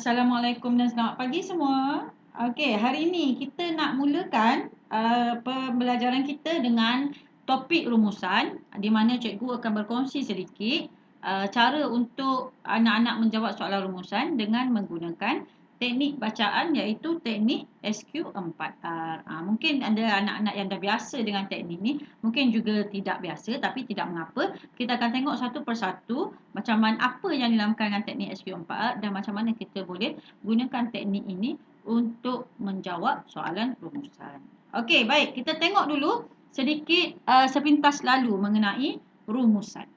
Assalamualaikum dan selamat pagi semua. Okey, hari ini kita nak mulakan pembelajaran kita dengan topik rumusan di mana cikgu akan berkongsi sedikit cara untuk anak-anak menjawab soalan rumusan dengan menggunakan teknik bacaan iaitu teknik SQ4R. Mungkin ada anak-anak yang dah biasa dengan teknik ni, mungkin juga tidak biasa tapi tidak mengapa. Kita akan tengok satu persatu macam mana apa yang dinamakan dengan teknik SQ4R dan macam mana kita boleh gunakan teknik ini untuk menjawab soalan rumusan. Okey, baik. Kita tengok dulu sedikit sepintas lalu mengenai rumusan.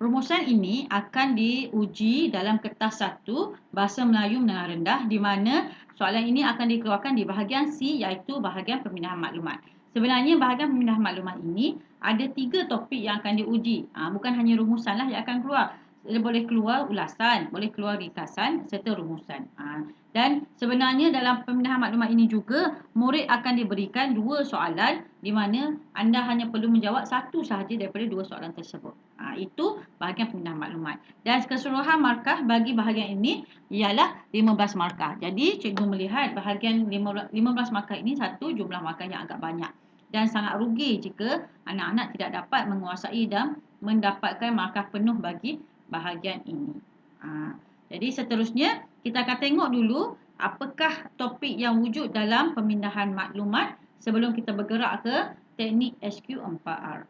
Rumusan ini akan diuji dalam kertas 1 Bahasa Melayu Menengah Rendah di mana soalan ini akan dikeluarkan di bahagian C iaitu bahagian pemindahan maklumat. Sebenarnya bahagian pemindahan maklumat ini ada 3 topik yang akan diuji. Bukan hanya rumusan lah yang akan keluar. Boleh keluar ulasan, boleh keluar ringkasan serta rumusan. Dan sebenarnya dalam pemindahan maklumat ini juga murid akan diberikan 2 soalan di mana anda hanya perlu menjawab satu sahaja daripada 2 soalan tersebut. Itu bahagian pemindahan maklumat. Dan keseluruhan markah bagi bahagian ini ialah 15 markah. Jadi cikgu melihat bahagian 15 markah ini satu jumlah markah yang agak banyak. Dan sangat rugi jika anak-anak tidak dapat menguasai dan mendapatkan markah penuh bagi bahagian ini. Jadi seterusnya kita akan tengok dulu apakah topik yang wujud dalam pemindahan maklumat sebelum kita bergerak ke teknik SQ4R.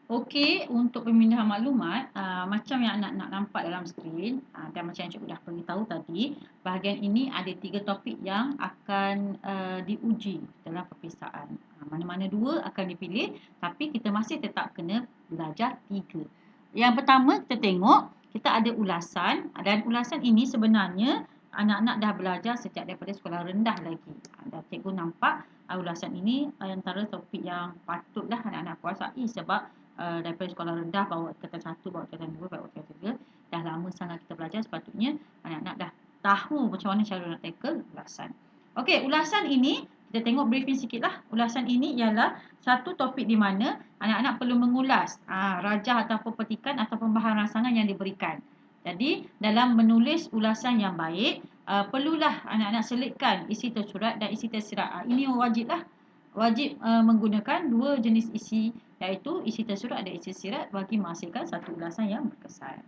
Okey, untuk pemindahan maklumat, macam yang anak-anak nampak dalam skrin dan macam yang cikgu dah beritahu tadi, bahagian ini ada 3 topik yang akan diuji dalam peperiksaan. Mana-mana 2 akan dipilih tapi kita masih tetap kena belajar 3. Yang pertama kita tengok, kita ada ulasan dan ulasan ini sebenarnya anak-anak dah belajar sejak daripada sekolah rendah lagi. Dan cikgu nampak ulasan ini antara topik yang patutlah anak-anak kuasai sebab daripada sekolah rendah bawa tingkatan 1, bawa tingkatan 2, bawa tingkatan 3 dah lama sangat kita belajar, sepatutnya anak-anak dah tahu macam mana cara nak tackle ulasan. Okey, ulasan ini kita tengok briefing sikitlah. Ulasan ini ialah satu topik di mana anak-anak perlu mengulas rajah ataupun petikan ataupun bahan rangsangan yang diberikan. Jadi dalam menulis ulasan yang baik, perlulah anak-anak selitkan isi tersurat dan isi tersirat. Ini wajiblah. Wajib menggunakan 2 jenis isi iaitu isi tersurat dan isi tersirat bagi menghasilkan satu ulasan yang berkesan.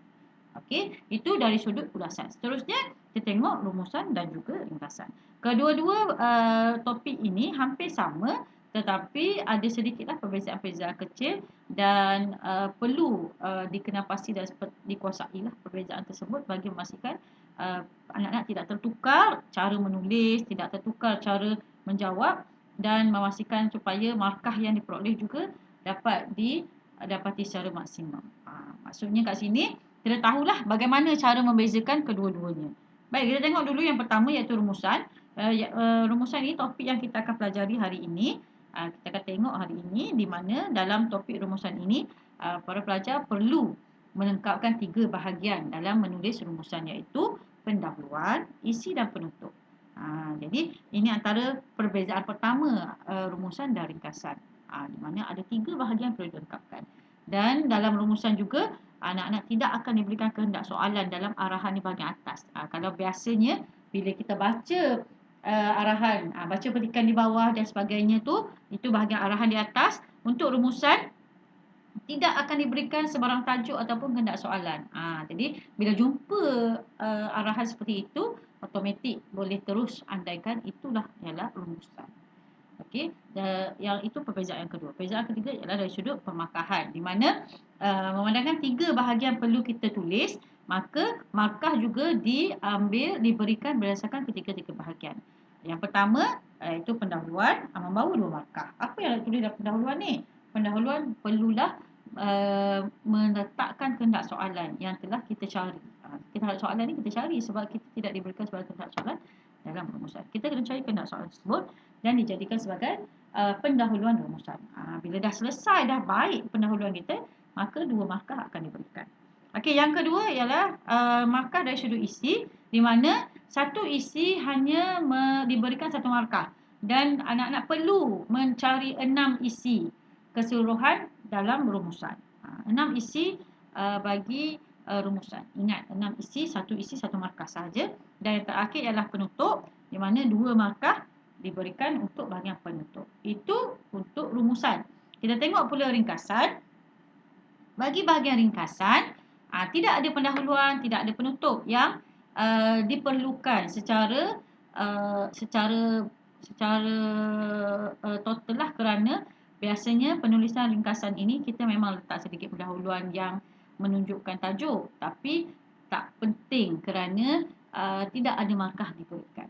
Okey, itu dari sudut ulasan. Seterusnya kita tengok rumusan dan juga ringkasan. Kedua-dua topik ini hampir sama tetapi ada sedikitlah perbezaan-perbezaan kecil dan perlu dikenal pasti dan dikuasailah perbezaan tersebut bagi memastikan anak-anak tidak tertukar cara menulis, tidak tertukar cara menjawab dan memastikan supaya markah yang diperoleh juga dapat didapati secara maksimum. Maksudnya kat sini kita tahulah bagaimana cara membezakan kedua-duanya. Baik, kita tengok dulu yang pertama iaitu rumusan. Rumusan ini topik yang kita akan pelajari hari ini. Kita akan tengok hari ini di mana dalam topik rumusan ini para pelajar perlu melengkapkan 3 bahagian dalam menulis rumusan iaitu pendahuluan, isi dan penutup. Jadi ini antara perbezaan pertama rumusan dan ringkasan. Di mana ada 3 bahagian perlu dilengkapkan. Dan dalam rumusan juga anak-anak tidak akan diberikan kehendak soalan dalam arahan di bahagian atas. Kalau biasanya bila kita baca arahan, baca petikan di bawah dan sebagainya itu bahagian arahan di atas. Untuk rumusan tidak akan diberikan sebarang tajuk ataupun kehendak soalan. Jadi bila jumpa arahan seperti itu, automatik boleh terus andaikan itulah ialah rumusan. Okey, yang itu perbezaan yang kedua. Perbezaan ketiga ialah dari sudut pemarkahan di mana memandangkan 3 bahagian perlu kita tulis, maka markah juga diberikan berdasarkan ketiga-tiga bahagian. Yang pertama iaitu pendahuluan membawa 2 markah. Apa yang nak tulis dalam pendahuluan ni? Pendahuluan perlulah meletakkan kehendak soalan yang telah kita cari. Kehendak soalan ni kita cari sebab kita tidak diberikan sebagai kehendak soalan dalam rumusan. Kita kena cari kehendak soalan tersebut dan dijadikan sebagai pendahuluan rumusan. Bila dah selesai, dah baik pendahuluan kita, maka 2 markah akan diberikan. Okey, yang kedua ialah markah dari sudut isi di mana satu isi hanya diberikan 1 markah dan anak-anak perlu mencari 6 isi keseluruhan dalam rumusan. 6 isi bagi rumusan. Ingat, 6 isi, 1 isi, 1 markah saja. Dan yang terakhir ialah penutup, di mana 2 markah diberikan untuk bahagian penutup. Itu untuk rumusan. Kita tengok pula ringkasan. Bagi bahagian ringkasan, tidak ada pendahuluan, tidak ada penutup yang diperlukan secara total lah, kerana biasanya penulisan ringkasan ini kita memang letak sedikit pendahuluan yang menunjukkan tajuk, tapi tak penting kerana tidak ada markah diberikan.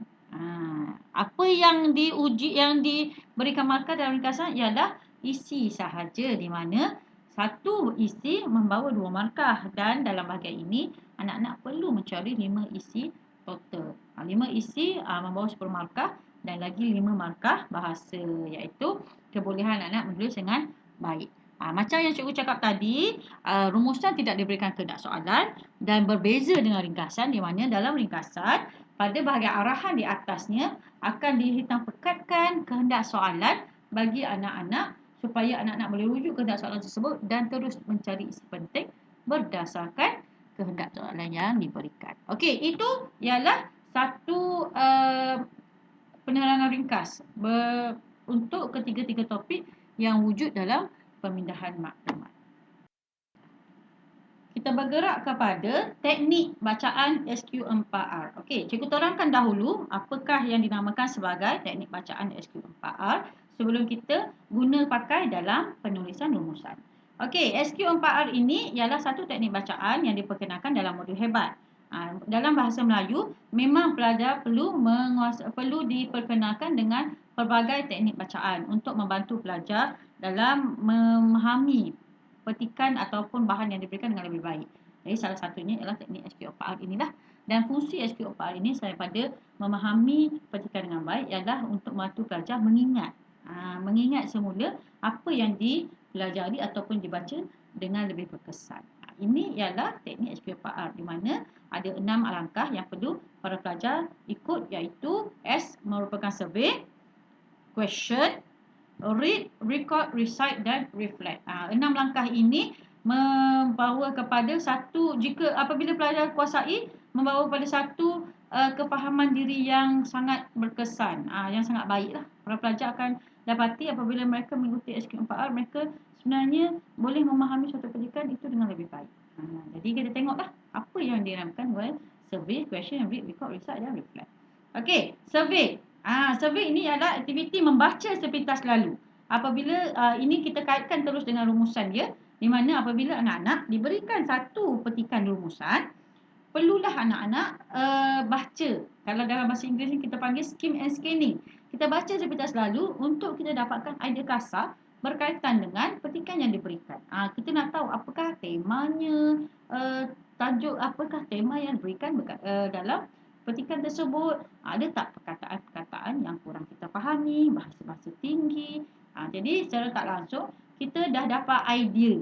Apa yang diuji, yang diberikan markah dalam ringkasan ialah isi sahaja, di mana satu isi membawa 2 markah, dan dalam bahagian ini anak-anak perlu mencari 5 isi total. 5 isi membawa 10 markah dan lagi 5 markah bahasa, iaitu kebolehan anak-anak menulis dengan baik. Macam yang cikgu cakap tadi, rumusan tidak diberikan kehendak soalan dan berbeza dengan ringkasan, di mana dalam ringkasan pada bahagian arahan di atasnya akan dihitam pekatkan kehendak soalan bagi anak-anak supaya anak-anak boleh rujuk kehendak soalan tersebut dan terus mencari isi penting berdasarkan kehendak soalan yang diberikan. Okey, itu ialah satu penerangan ringkas untuk ketiga-tiga topik yang wujud dalam pemindahan maklumat. Kita bergerak kepada teknik bacaan SQ4R. Okey, cikgu terangkan dahulu apakah yang dinamakan sebagai teknik bacaan SQ4R sebelum kita guna pakai dalam penulisan rumusan. Okey, SQ4R ini ialah satu teknik bacaan yang diperkenalkan dalam modul hebat. Dalam bahasa Melayu, memang pelajar perlu diperkenalkan dengan pelbagai teknik bacaan untuk membantu pelajar dalam memahami petikan ataupun bahan yang diberikan dengan lebih baik. Jadi salah satunya ialah teknik SQ4R inilah. Dan fungsi SQ4R ini daripada memahami petikan dengan baik ialah untuk membantu pelajar mengingat. Mengingat semula apa yang dipelajari ataupun dibaca dengan lebih berkesan. Ini ialah teknik SQ4R, di mana ada 6 langkah yang perlu para pelajar ikut, iaitu S merupakan survey, question, read, record, recite dan reflect. 6 langkah ini membawa kepada satu, jika apabila pelajar kuasai, membawa kepada satu kefahaman diri yang sangat berkesan, yang sangat baiklah. Para pelajar akan dapati apabila mereka mengikuti SQ4R, mereka sebenarnya boleh memahami suatu petikan itu dengan lebih baik. Jadi kita tengoklah apa yang dinamakan survey, question, read, record, recite dan reflect. Okey, survey. Survey ini adalah aktiviti membaca sepintas lalu. Apabila ini kita kaitkan terus dengan rumusan dia, di mana apabila anak-anak diberikan satu petikan rumusan, perlulah anak-anak baca. Kalau dalam bahasa Inggeris ni kita panggil skim and scanning. Kita baca sepintas lalu untuk kita dapatkan idea kasar berkaitan dengan petikan yang diberikan. Kita nak tahu apakah temanya, tajuk apakah tema yang diberikan dalam petikan tersebut, ada tak perkataan-perkataan yang kurang kita fahami, bahasa-bahasa tinggi. Jadi secara tak langsung kita dah dapat idea,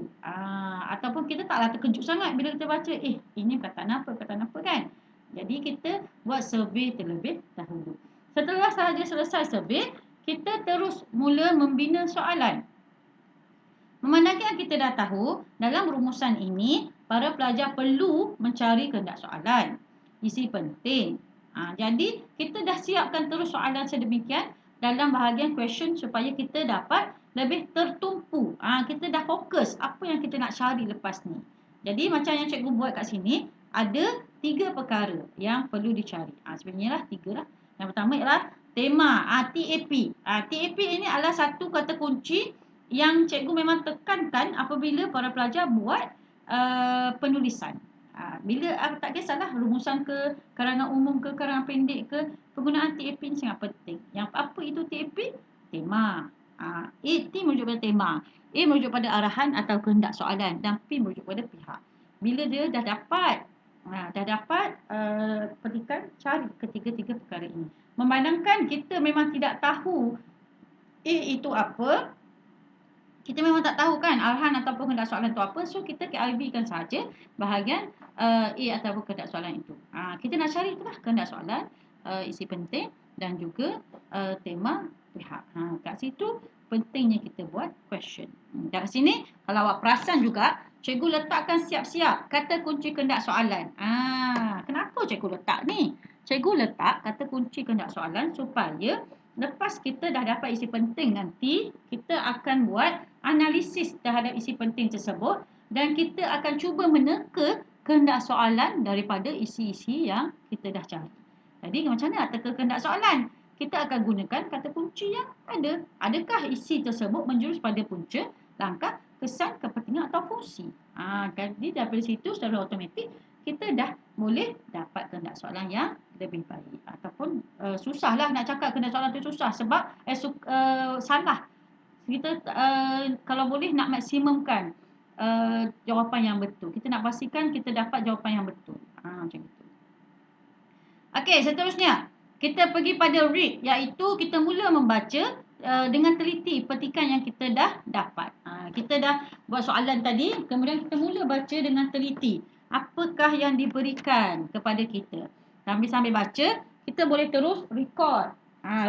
ataupun kita taklah terkejut sangat bila kita baca, ini perkataan apa kan. Jadi kita buat survey terlebih dahulu. Setelah sahaja selesai survey, kita terus mula membina soalan. Memandangkan kita dah tahu dalam rumusan ini para pelajar perlu mencari kehendak soalan, isi penting. Jadi kita dah siapkan terus soalan sedemikian dalam bahagian question supaya kita dapat lebih tertumpu. Kita dah fokus apa yang kita nak cari lepas ni. Jadi macam yang cikgu buat kat sini, ada 3 perkara yang perlu dicari. Sebenarnya lah 3 lah. Yang pertama ialah tema, TAP. TAP ini adalah satu kata kunci yang cikgu memang tekankan apabila para pelajar buat penulisan. Bila tak kisahlah rumusan ke, karangan umum ke, karangan pendek ke, penggunaan TAP ini sangat penting. Yang apa itu TAP? Tema. T merujuk pada tema, A merujuk pada arahan atau kehendak soalan, dan P merujuk pada pihak. Bila dia dah dapat petikan, cari ketiga-tiga perkara ini. Memandangkan kita memang tidak tahu A itu apa, kita memang tak tahu kan arahan ataupun kehendak soalan itu apa, so kita KIV kan saja bahagian A ataupun kehendak soalan itu. Kita nak cari itulah kehendak soalan, isi penting dan juga tema pihak. Kat situ pentingnya kita buat question. Kat sini kalau awak perasan juga, Cikgu letakkan siap-siap kata kunci kehendak soalan. Kenapa cikgu letak ni? Cikgu letak kata kunci kehendak soalan supaya lepas kita dah dapat isi penting nanti, kita akan buat analisis terhadap isi penting tersebut dan kita akan cuba meneka kehendak soalan daripada isi-isi yang kita dah cari. Jadi macam mana nak teka kehendak soalan? Kita akan gunakan kata kunci yang ada. Adakah isi tersebut menjurus pada punca, langkah, kesan, kepentingan atau fungsi? Jadi daripada situ secara automatik kita dah boleh dapat kehendak soalan yang lebih baik. Ataupun susahlah nak cakap kehendak soalan tu susah sebab salah. Kita kalau boleh nak maksimumkan jawapan yang betul. Kita nak pastikan kita dapat jawapan yang betul. Macam itu. Okey, seterusnya kita pergi pada read, iaitu kita mula membaca dengan teliti petikan yang kita dah dapat. Kita dah buat soalan tadi, kemudian kita mula baca dengan teliti. Apakah yang diberikan kepada kita? Sambil baca, kita boleh terus record.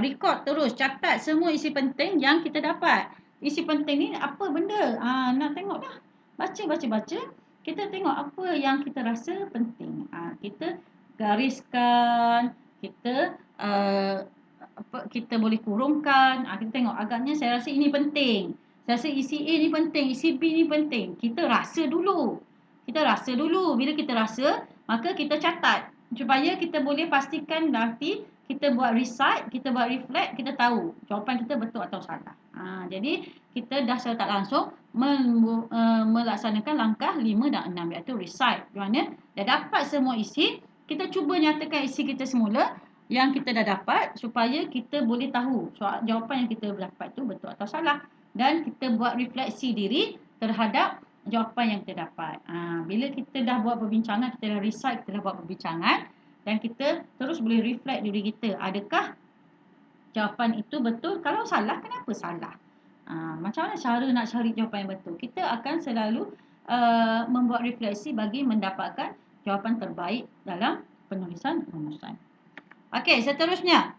Record terus, catat semua isi penting yang kita dapat. Isi penting ni apa benda? Nak tengok dah. Baca. Kita tengok apa yang kita rasa penting. Kita gariskan, kita boleh kurungkan. Kita tengok agaknya saya rasa ini penting. Saya rasa isi A ni penting, isi B ni penting. Kita rasa dulu. Bila kita rasa, maka kita catat supaya kita boleh pastikan nanti kita buat recite, kita buat reflect, kita tahu jawapan kita betul atau salah. Jadi kita dah secara tak langsung melaksanakan langkah 5 dan 6, iaitu recite. Di mana dah dapat semua isi, kita cuba nyatakan isi kita semula yang kita dah dapat supaya kita boleh tahu jawapan yang kita dapat tu betul atau salah, dan kita buat refleksi diri terhadap jawapan yang kita dapat. Bila kita dah buat perbincangan, kita dah recite, kita dah buat perbincangan, dan kita terus boleh reflect diri kita. Adakah jawapan itu betul? Kalau salah, kenapa salah? Macam mana cara nak cari jawapan yang betul? Kita akan selalu membuat refleksi bagi mendapatkan jawapan terbaik dalam penulisan rumusan. Okey, seterusnya.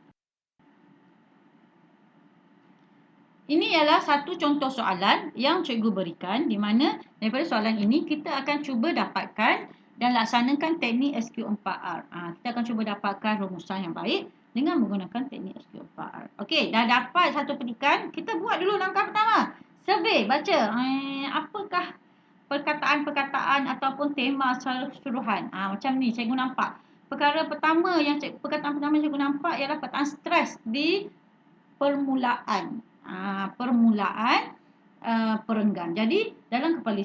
Ini ialah satu contoh soalan yang cikgu berikan, di mana daripada soalan ini kita akan cuba dapatkan dan laksanakan teknik SQ4R. Kita akan cuba dapatkan rumusan yang baik dengan menggunakan teknik SQ4R. Okey, dah dapat satu petikan, kita buat dulu langkah pertama. Survey, baca. Apakah perkataan-perkataan ataupun tema secara keseluruhan? Macam ni cikgu nampak. Perkataan pertama yang cikgu nampak ialah perkataan stres di permulaan. Perenggan. Jadi dalam kepala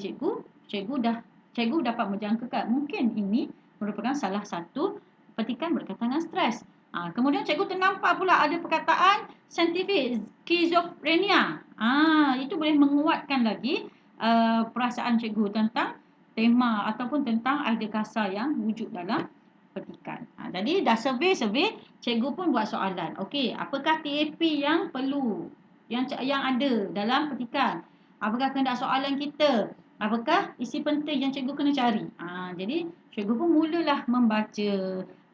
cikgu dapat menjangkakan mungkin ini merupakan salah satu petikan berkaitan dengan stres. Kemudian cikgu ternampak pula ada perkataan saintifik skizofrenia. Itu boleh menguatkan lagi perasaan cikgu tentang tema ataupun tentang idea kasar yang wujud dalam petikan. Jadi dah survey, cikgu pun buat soalan. Okey, apakah TAP yang perlu, yang ada dalam petikan? Apakah kehendak soalan kita? Apakah isi penting yang cikgu kena cari? Jadi cikgu pun mulalah membaca.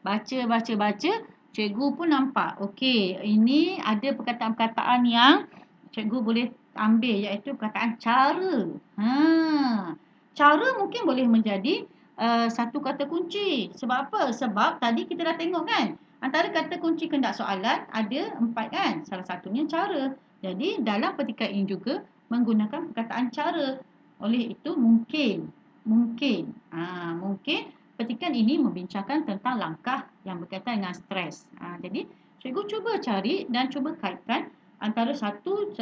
Baca. Cikgu pun nampak, okey, ini ada perkataan-perkataan yang cikgu boleh ambil, iaitu perkataan cara. Cara mungkin boleh menjadi satu kata kunci. Sebab apa? Sebab tadi kita dah tengok kan, antara kata kunci kehendak soalan ada 4 kan. Salah satunya cara. Jadi dalam petikan ini juga menggunakan perkataan cara. Oleh itu mungkin petikan ini membincangkan tentang langkah yang berkaitan dengan stres. Jadi cikgu cuba cari dan cuba kaitkan antara satu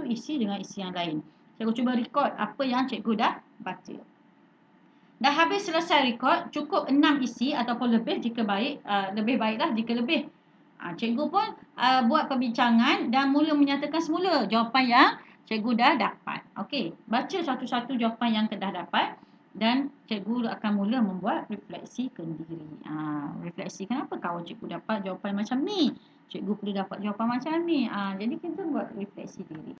isi dengan isi yang lain. Cikgu cuba record apa yang cikgu dah baca. Dah habis selesai record, cukup 6 isi ataupun lebih jika baik, lebih baiklah jika lebih. Cikgu pun buat perbincangan dan mula menyatakan semula jawapan yang cikgu dah dapat. Okey, baca satu-satu jawapan yang dah dapat dan cikgu akan mula membuat refleksi kendiri. Refleksi kenapa kawan cikgu dapat jawapan macam ni? Cikgu perlu dapat jawapan macam ni. Jadi kita buat refleksi diri.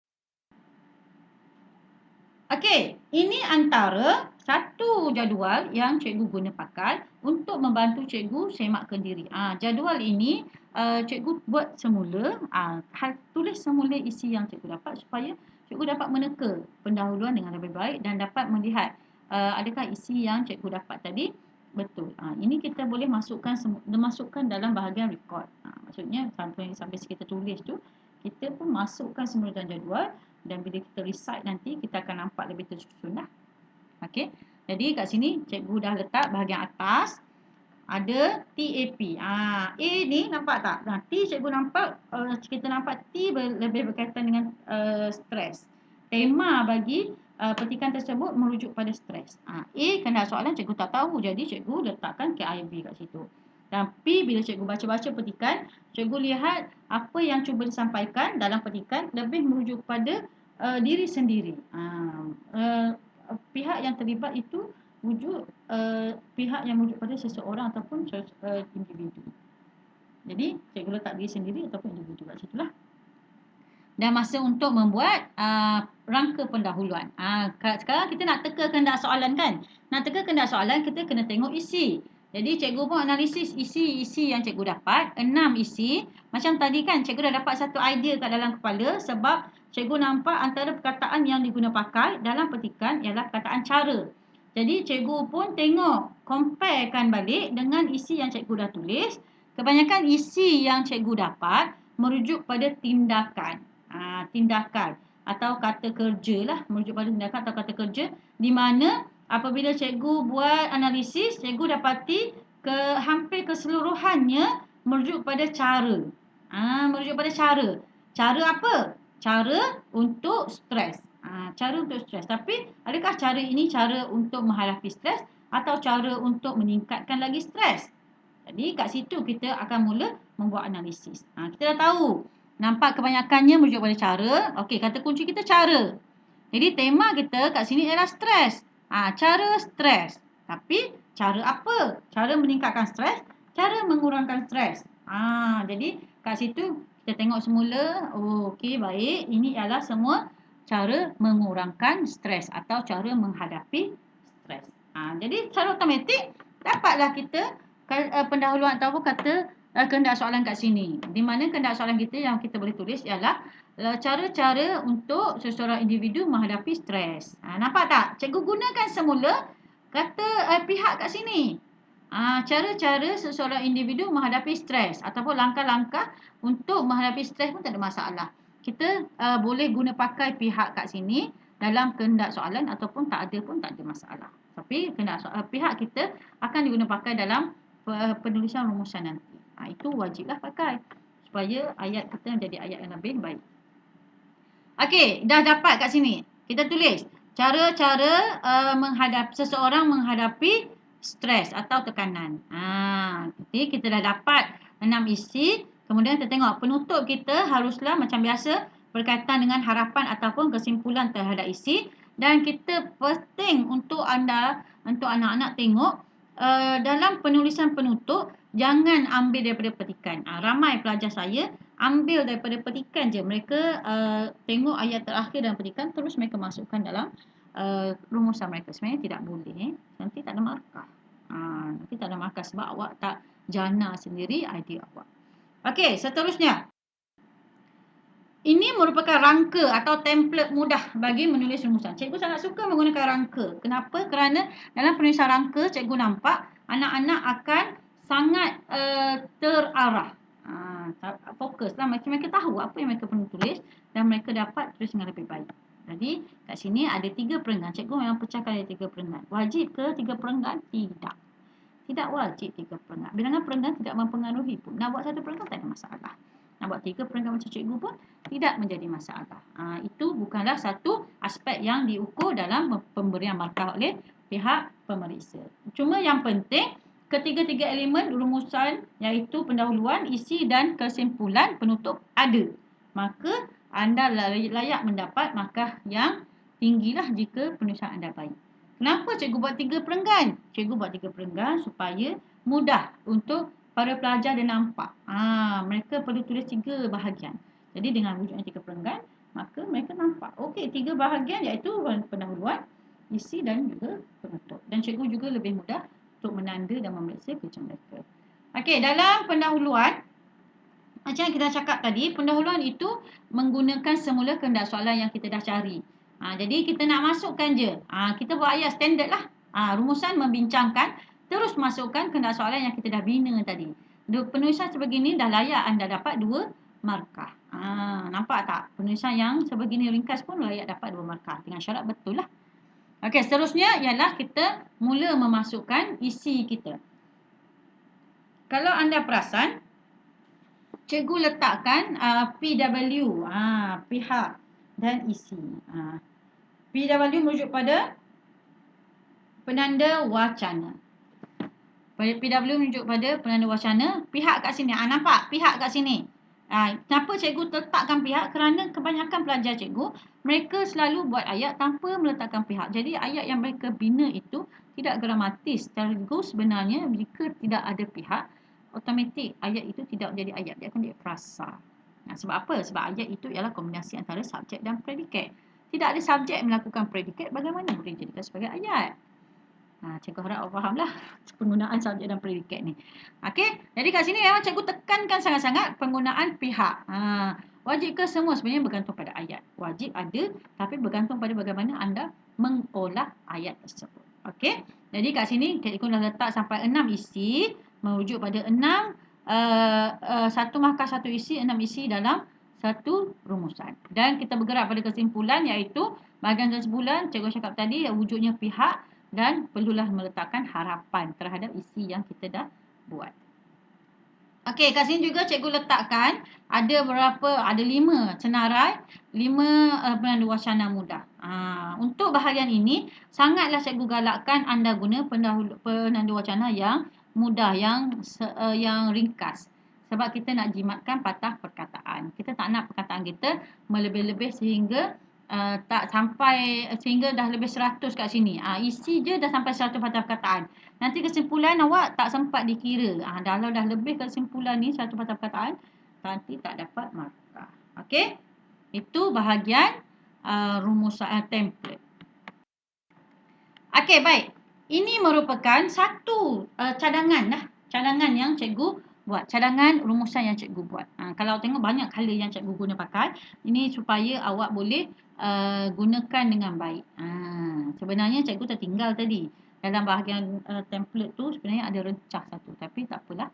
Okey, ini antara satu jadual yang cikgu guna pakai untuk membantu cikgu semakkan diri. Jadual ini cikgu buat semula, tulis semula isi yang cikgu dapat supaya cikgu dapat meneka pendahuluan dengan lebih baik dan dapat melihat adakah isi yang cikgu dapat tadi betul. Ini kita boleh masukkan dalam bahagian record. Maksudnya sampai kita tulis tu, kita pun masukkan semula dalam jadual dan bila kita recite nanti kita akan nampak lebih tersusun lah. Okey. Jadi kat sini cikgu dah letak bahagian atas ada TAP. A ni nampak tak? T cikgu nampak, kita nampak T lebih berkaitan dengan stres. Tema bagi petikan tersebut merujuk pada stres. A kehendak soalan cikgu tak tahu, jadi cikgu letakkan KIB kat situ. Dan P bila cikgu baca-baca petikan, cikgu lihat apa yang cuba disampaikan dalam petikan lebih merujuk pada diri sendiri. Pihak yang terlibat itu pihak yang merujuk pada seseorang ataupun individu. Jadi cikgu letak diri sendiri ataupun individu kat situ lah. Dan masa untuk membuat rangka pendahuluan. Sekarang kita nak teka kehendak soalan kan. Nak teka kehendak soalan kita kena tengok isi. Jadi cikgu pun analisis isi yang cikgu dapat. 6 isi. Macam tadi kan cikgu dah dapat satu idea kat dalam kepala sebab cikgu nampak antara perkataan yang diguna pakai dalam petikan ialah perkataan cara. Jadi cikgu pun tengok, comparekan balik dengan isi yang cikgu dah tulis. Kebanyakan isi yang cikgu dapat merujuk pada tindakan. Tindakan atau kata kerja lah, merujuk pada tindakan atau kata kerja, di mana apabila cikgu buat analisis, cikgu dapati hampir keseluruhannya merujuk pada cara. Merujuk pada cara. Cara apa? Cara untuk stres. Cara untuk stres. Tapi adakah cara ini cara untuk menghadapi stres atau cara untuk meningkatkan lagi stres? Jadi kat situ kita akan mula membuat analisis. Kita dah tahu. Nampak kebanyakannya merujuk pada cara. Okey, kata kunci kita cara. Jadi tema kita kat sini ialah stres. Cara stres. Tapi cara apa? Cara meningkatkan stres, cara mengurangkan stres. Jadi kat situ kita tengok semula. Okey, baik. Ini ialah semua cara mengurangkan stres atau cara menghadapi stres. Jadi secara automatik dapatlah kita pendahuluan ataupun kata kehendak soalan kat sini. Di mana kehendak soalan kita yang kita boleh tulis ialah cara-cara untuk seseorang individu menghadapi stres. Nampak tak? Cikgu gunakan semula kata pihak kat sini. Cara-cara seseorang individu menghadapi stres ataupun langkah-langkah untuk menghadapi stres pun tak ada masalah. Kita boleh guna pakai pihak kat sini dalam kehendak soalan ataupun tak ada pun tak ada masalah. Tapi kehendak pihak kita akan diguna pakai dalam penulisan rumusan nanti. Itu wajiblah pakai supaya ayat kita menjadi ayat yang lebih baik. Okey, dah dapat kat sini. Kita tulis cara-cara seseorang menghadapi stres atau tekanan. Jadi kita dah dapat 6 isi. Kemudian kita tengok penutup kita haruslah macam biasa berkaitan dengan harapan ataupun kesimpulan terhadap isi. Dan kita penting untuk anak-anak tengok dalam penulisan penutup jangan ambil daripada petikan. Ramai pelajar saya ambil daripada petikan je. Mereka tengok ayat terakhir dalam petikan terus mereka masukkan dalam rumusan mereka. Sebenarnya tidak boleh. Nanti tak ada markah. Nanti tak ada markah sebab awak tak jana sendiri idea awak. Okey, seterusnya. Ini merupakan rangka atau template mudah bagi menulis rumusan. Cikgu sangat suka menggunakan rangka. Kenapa? Kerana dalam penulisan rangka, cikgu nampak anak-anak akan sangat terarah. Fokuslah. Mereka tahu apa yang mereka perlu tulis dan mereka dapat tulis dengan lebih baik. Jadi, kat sini ada 3 perenggan. Cikgu memang pecahkan ada 3 perenggan. Wajib ke 3 perenggan? Tidak. Tidak wajib 3 perenggan. Bilangan perenggan tidak mempengaruhi pun. Nak buat 1 perenggan tak ada masalah. Nak buat 3 perenggan macam cikgu pun tidak menjadi masalah. Itu bukanlah satu aspek yang diukur dalam pemberian markah oleh pihak pemeriksa. Cuma yang penting ketiga-tiga elemen rumusan iaitu pendahuluan, isi dan kesimpulan penutup ada. Maka anda layak mendapat markah yang tinggilah jika penulisan anda baik. Kenapa cikgu buat 3 perenggan? Cikgu buat 3 perenggan supaya mudah untuk para pelajar dia nampak. Mereka perlu tulis 3 bahagian. Jadi dengan wujudnya 3 perenggan, maka mereka nampak. Okey, 3 bahagian iaitu pendahuluan, isi dan juga penutup. Dan cikgu juga lebih mudah untuk menanda dan memeriksa kerja mereka. Okey, dalam pendahuluan, Macam yang kita cakap tadi, pendahuluan itu menggunakan semula kehendak soalan yang kita dah cari. Jadi kita nak masukkan je. Kita buat ayat standard lah. Rumusan membincangkan, terus masukkan kehendak soalan yang kita dah bina tadi. Penulisan sebegini dah layak anda dapat 2 markah. Nampak tak? Penulisan yang sebegini ringkas pun layak dapat 2 markah. Dengan syarat betul lah. Okey, seterusnya ialah kita mula memasukkan isi kita. Kalau anda perasan, cikgu letakkan PW, pihak dan isi. PW merujuk pada penanda wacana. PW merujuk pada penanda wacana. Pihak kat sini. Nampak? Pihak kat sini. Kenapa cikgu letakkan pihak? Kerana kebanyakan pelajar cikgu, mereka selalu buat ayat tanpa meletakkan pihak. Jadi ayat yang mereka bina itu tidak gramatis. Sekaligus sebenarnya jika tidak ada pihak, automatik ayat itu tidak menjadi ayat. Dia akan jadi frasa. Sebab apa? Sebab ayat itu ialah kombinasi antara subjek dan predikat. Tidak ada subjek melakukan predikat, bagaimana boleh dijadikan sebagai ayat? Cikgu harap awak fahamlah penggunaan subjek dan predikat ni. Okey, jadi kat sini memang cikgu tekankan sangat-sangat penggunaan pihak. Wajib ke semua? Sebenarnya bergantung pada ayat. Wajib ada, tapi bergantung pada bagaimana anda mengolah ayat tersebut. Okey, jadi kat sini cikgu dah letak sampai 6 isi, merujuk pada 6 satu markah satu isi, 6 isi dalam satu rumusan. Dan kita bergerak pada kesimpulan, iaitu bahagian kesimpulan cikgu cakap tadi wujudnya pihak dan perlulah meletakkan harapan terhadap isi yang kita dah buat. Okey, kat sini juga cikgu letakkan ada 5 senarai, 5 penanda wacana mudah. Untuk bahagian ini, sangatlah cikgu galakkan anda guna penanda wacana yang mudah, yang ringkas. Sebab kita nak jimatkan patah perkataan. Kita tak nak perkataan kita melebih-lebih sehingga sehingga dah lebih 100 kat sini. Isi je dah sampai 100 patah perkataan. Nanti kesimpulan awak tak sempat dikira. Kalau dah lebih kesimpulan ni 100 patah perkataan, nanti tak dapat markah. Okey? Itu bahagian rumusan template. Okey, baik. Ini merupakan satu cadangan yang cikgu buat, cadangan rumusan yang cikgu buat. Kalau tengok banyak kali yang cikgu guna pakai, ini supaya awak boleh gunakan dengan baik. Sebenarnya cikgu tertinggal tadi. Dalam bahagian template tu sebenarnya ada rencah satu, tapi tak apalah.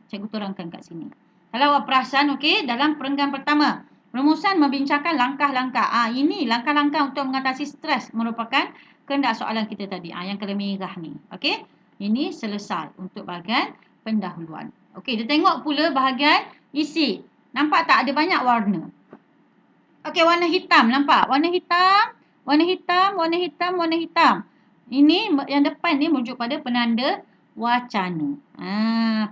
Cikgu terangkan kat sini. Kalau awak perasan, okey, dalam perenggan pertama, rumusan membincangkan langkah-langkah. Ini langkah-langkah untuk mengatasi stres merupakan kehendak soalan kita tadi. Yang kena merah ni. Okey, ini selesai untuk bahagian pendahuluan. Okey, kita tengok pula bahagian isi. Nampak tak ada banyak warna? Okey, warna hitam. Nampak? Warna hitam, warna hitam, warna hitam, warna hitam. Ini yang depan ni merujuk pada penanda wacana.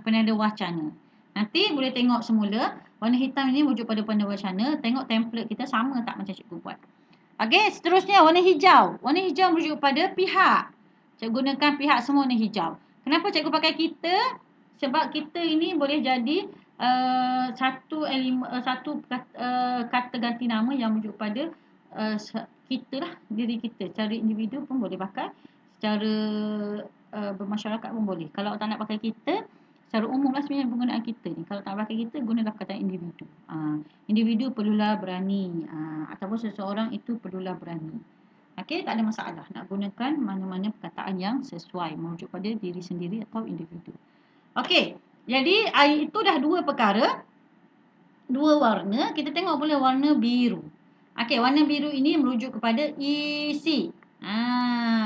Penanda wacana. Nanti boleh tengok semula. Warna hitam ini merujuk pada penanda wacana. Tengok template kita sama tak macam cikgu buat. Okey, seterusnya warna hijau. Warna hijau merujuk pada pihak. Cikgu gunakan pihak semua warna hijau. Kenapa cikgu pakai kita? Sebab kita ini boleh jadi satu kata ganti nama yang merujuk pada kita lah, diri kita. Secara individu pun boleh pakai, secara bermasyarakat pun boleh. Kalau tak nak pakai kita, secara umum lah sebenarnya penggunaan kita ni. Kalau tak pakai kita, gunalah perkataan individu. Individu perlulah berani, ataupun seseorang itu perlulah berani. Okey, tak ada masalah nak gunakan mana-mana perkataan yang sesuai, merujuk pada diri sendiri atau individu. Okey, jadi itu dah 2 perkara, 2 warna. Kita tengok pula warna biru. Okey, warna biru ini merujuk kepada isi.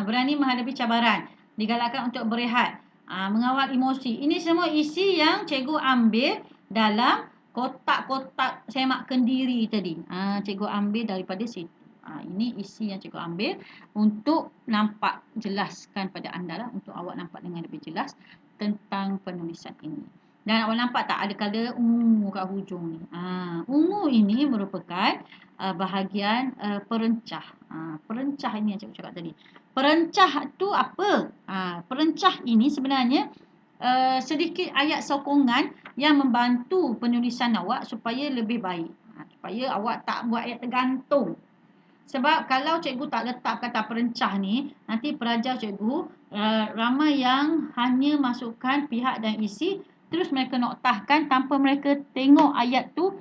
Berani menghadapi cabaran, digalakkan untuk berehat, mengawal emosi. Ini semua isi yang cikgu ambil dalam kotak-kotak semak kendiri tadi. Cikgu ambil daripada situ. Ini isi yang cikgu ambil untuk nampak jelaskan pada anda lah, untuk awak nampak dengan lebih jelas tentang penulisan ini. Dan awak nampak tak ada kala ungu kat hujung ni. Ungu ini merupakan bahagian perencah. Perencah ini yang cikgu cakap tadi. Perencah tu apa? Perencah ini sebenarnya sedikit ayat sokongan yang membantu penulisan awak supaya lebih baik. Supaya awak tak buat ayat tergantung. Sebab kalau cikgu tak letak kata perencah ni, nanti pelajar cikgu ramai yang hanya masukkan pihak dan isi terus mereka noktahkan tanpa mereka tengok ayat tu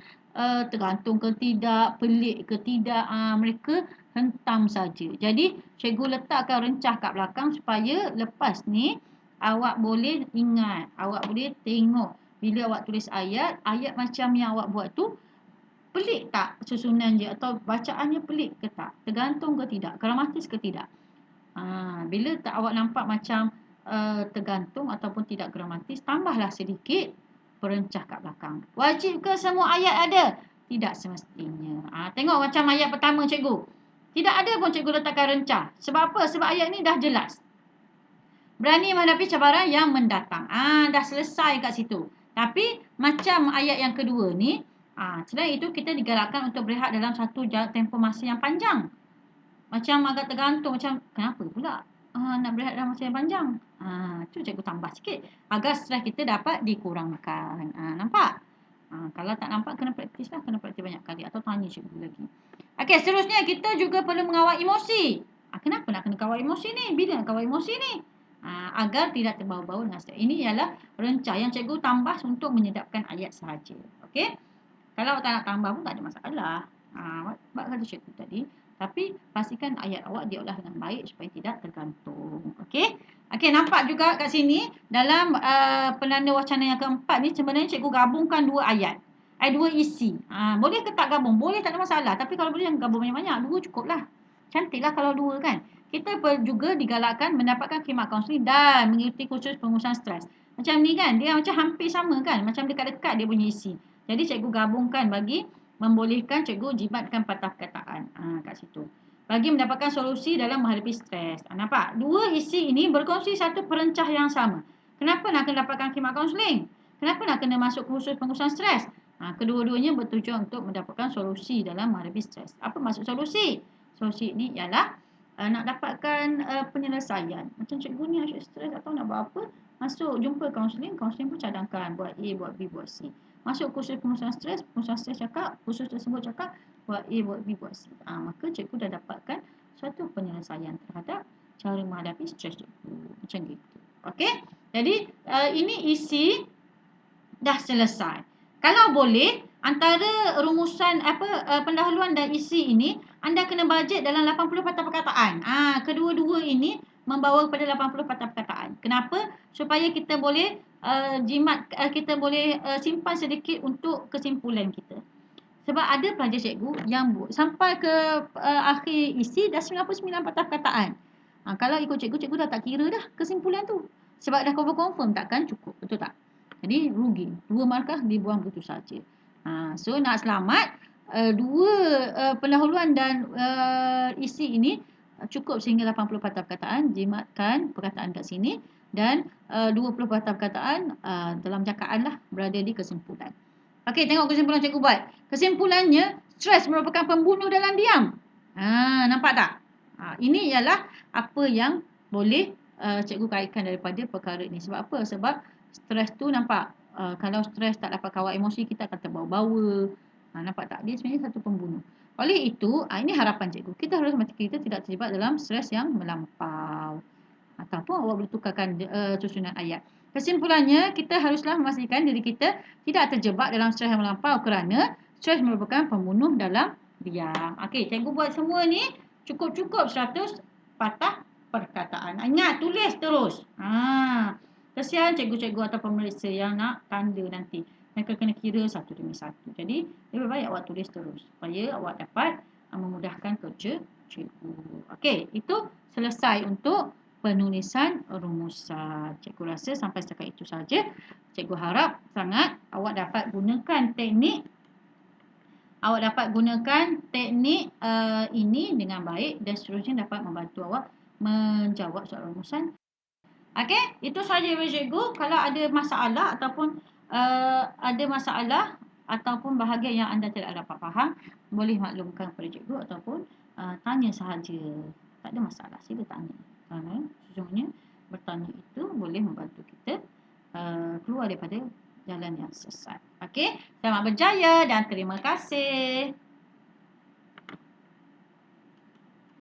tergantung ke tidak, pelik ke tidak, mereka hentam saja. Jadi cikgu letakkan rencah kat belakang supaya lepas ni awak boleh ingat, awak boleh tengok bila awak tulis ayat, ayat macam yang awak buat tu pelik tak susunan dia atau bacaannya pelik ke tak, tergantung ke tidak, gramatis ke tidak. Bila tak awak nampak macam tergantung ataupun tidak gramatis, tambahlah sedikit perencah kat belakang. Wajib ke semua ayat ada? Tidak semestinya. Tengok macam ayat pertama cikgu. Tidak ada pun cikgu letakkan rencah. Sebab apa? Sebab ayat ni dah jelas. Berani menghadapi cabaran yang mendatang. Dah selesai kat situ. Tapi macam ayat yang kedua ni, selain itu kita digalakkan untuk berehat dalam satu tempoh masa yang panjang. Macam agak tergantung, macam kenapa pula nak berehat dalam masa yang panjang. Tu cikgu tambah sikit agar stres kita dapat dikurangkan. Nampak? Kalau tak nampak kena praktis lah, kena praktis banyak kali atau tanya cikgu lagi. Okey, seterusnya kita juga perlu mengawal emosi. Kenapa nak kena kawal emosi ni? Bila nak kawal emosi ni? Agar tidak terbawa-bawa dengan stres. Ini ialah rencah yang cikgu tambah untuk menyedapkan ayat sahaja. Okey? Kalau tak nak tambah pun tak ada masalah. Sebab kata cikgu tadi, tapi pastikan ayat awak diolah dengan baik supaya tidak tergantung. Okey? Okey, nampak juga kat sini dalam penanda wacana yang keempat ni sebenarnya cikgu gabungkan dua ayat. Dua isi. Boleh ke tak gabung? Boleh, tak ada masalah. Tapi kalau boleh jangan gabung banyak-banyak. Dua cukup lah. Cantiklah kalau dua kan. Kita juga digalakkan mendapatkan khidmat kaunseling dan mengikuti kursus pengurusan stres. Macam ni kan, dia macam hampir sama kan. Macam dekat-dekat dia punya isi. Jadi cikgu gabungkan bagi membolehkan cikgu jimatkan patah perkataan kat situ. Bagi mendapatkan solusi dalam menghadapi stres. Nampak? Dua isi ini berkongsi satu perencah yang sama. Kenapa nak kena dapatkan khidmat kaunseling? Kenapa nak kena masuk kursus pengurusan stres? Kedua-duanya bertujuan untuk mendapatkan solusi dalam menghadapi stres. Apa maksud solusi? Solusi ini ialah nak dapatkan penyelesaian. Macam cikgu ni asyik stres atau nak buat apa, masuk jumpa kaunseling pun cadangkan buat A, buat B, buat C. Masuk kursus pengurusan stres cakap, kursus tersebut cakap buat A, buat B, buat C. Maka cikgu dah dapatkan suatu penyelesaian terhadap cara menghadapi stres cikgu. Macam gitu. Okey? Jadi ini isi dah selesai. Kalau boleh, antara rumusan pendahuluan dan isi ini, anda kena bajet dalam 80 patah perkataan. Kedua-dua ini membawa kepada 80 patah perkataan. Kenapa? Supaya kita boleh kita boleh simpan sedikit untuk kesimpulan kita. Sebab ada pelajar cikgu yang sampai ke akhir isi dah 99 patah perkataan. Kalau ikut cikgu, cikgu dah tak kira dah kesimpulan tu. Sebab dah confirm takkan cukup. Betul tak? Jadi rugi. 2 markah dibuang begitu saja. So nak selamat, dua pendahuluan dan isi ini cukup sehingga 80 patah perkataan. Jimatkan perkataan kat sini. Dan 20 patah perkataan dalam jakaan lah berada di kesimpulan. Okey, tengok kesimpulan cikgu buat. Kesimpulannya, stres merupakan pembunuh dalam diam. Nampak tak? Ini ialah apa yang boleh cikgu kaitkan daripada perkara ini. Sebab apa? Sebab stres tu nampak, kalau stres tak dapat kawal emosi, kita akan terbawa-bawa. Nampak tak? Dia sebenarnya satu pembunuh. Oleh itu, ini harapan cikgu. Kita harus memastikan kita tidak terjebak dalam stres yang melampau. Ataupun awak boleh tukarkan susunan ayat. Kesimpulannya, kita haruslah memastikan diri kita tidak terjebak dalam stres yang melampau kerana stres merupakan pembunuh dalam diam. Okey, cikgu buat semua ni cukup-cukup 100 patah perkataan. Ingat, tulis terus. Kesian cikgu-cikgu atau pemeriksa yang nak tanda nanti. Mereka kena kira satu demi satu. Jadi, lebih baik awak tulis terus supaya awak dapat memudahkan kerja cikgu. Okey, itu selesai untuk penulisan rumusan. Cikgu rasa sampai setakat itu saja. Cikgu harap sangat awak dapat gunakan teknik ini dengan baik dan seterusnya dapat membantu awak menjawab soalan rumusan. Okey, itu sahaja dari cikgu. Kalau ada masalah ataupun bahagian yang anda tidak dapat faham, boleh maklumkan kepada cikgu ataupun tanya sahaja. Tak ada masalah, sila tanya. Kerana sesungguhnya bertanya itu boleh membantu kita keluar daripada jalan yang sesat. Okey, selamat berjaya dan terima kasih.